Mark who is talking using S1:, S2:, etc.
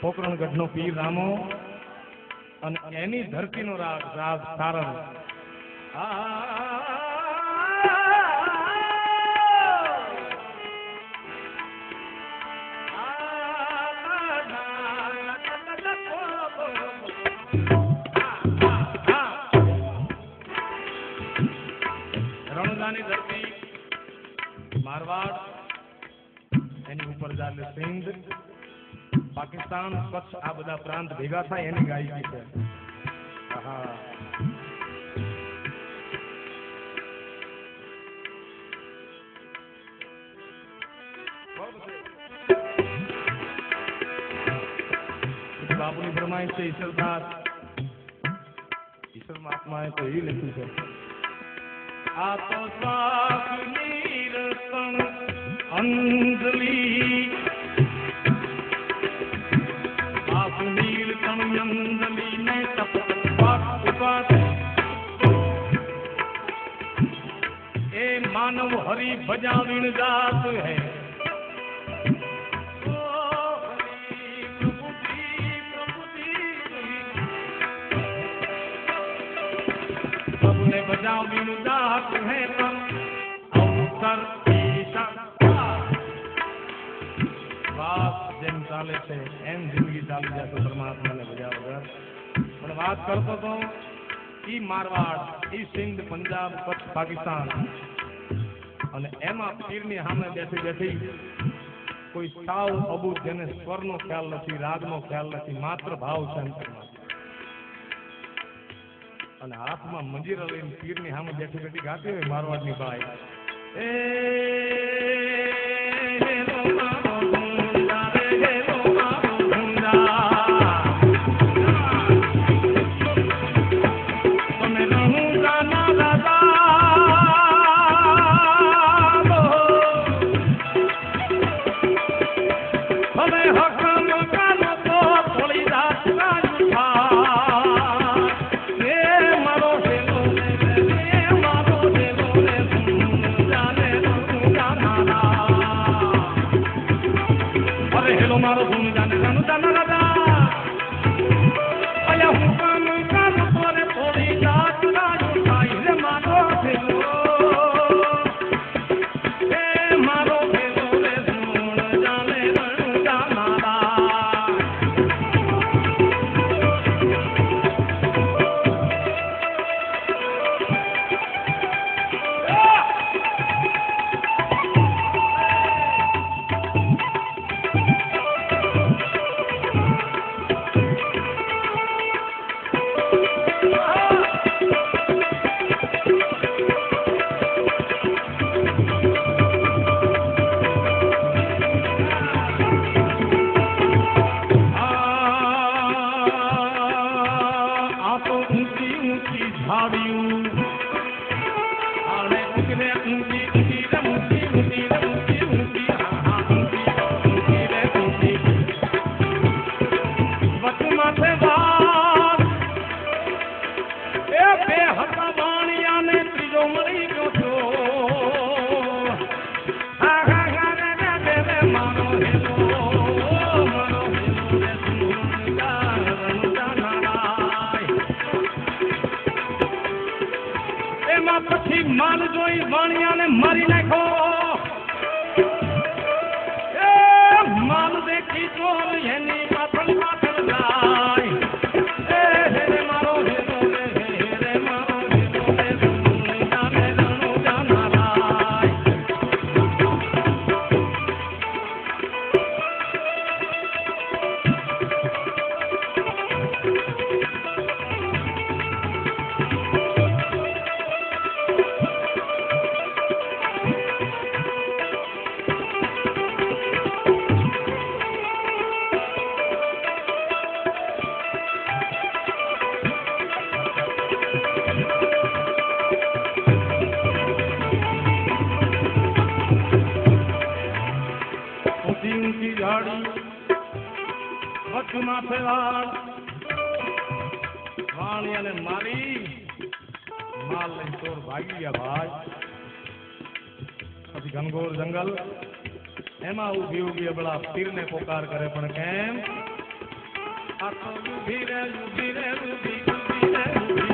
S1: પોકરણગઢનો પીર રામો અને એની ધરતીનો રાગ સારણ. રણુજાની ધરતી મારવાડ, એની ઉપર જાલે સિંધ, પાકિસ્તાન, કચ્છ, આ બધા પ્રાંત ભેગા થાય એની ગાયકી છે. બાપુની ફરમાઈશ છે ઈશ્વરદાસ, ઈશ્વર મહાત્માએ તો એ લખ્યું છે, આ તો સાકની રસણ અંજલી નીલ કણયંજલી ને તપત એ માનવ હરિ ભજા વિણ જાત હૈ. सबने बजा विण जात है पर अवसर વાત જેમ ચાલે છે એમ જિંદગી ચાલી જાય તો પરમાત્માને ભજ્યા વગર. પણ વાત કરતો તો ઈ મારવાડ, ઈ સિંધ, પંજાબ, કચ્છ, પાકિસ્તાન અને એમાં પીરની સામે બેઠી બેઠી કોઈ સાવ અબૂત, જેને સ્વરનો ખ્યાલ નથી, રાગનો ખ્યાલ નથી, માત્ર ભાવ છે અંતરમાં, અને હાથમાં મંજીરા લઈને પીરની સામે બેઠી બેઠી ગાતી હોય મારવાડની બાઈ, એ માલ જોઈ વાણિયાને મારી નાખો, માલ દેખી ચોર એની પાછળ પાછળ જાય. માથે વાણિયાને મારી માલ લઈને ચોર ભાગી ગયા ભાઈ. પછી ઘનઘોર જંગલ, એમાં ઉભી ઉભી અબળા પીરને પોકાર કરે, પણ કેમ? આ તો ઊભી રે ઊભી રે ઊભી ઊભી રે ઊભી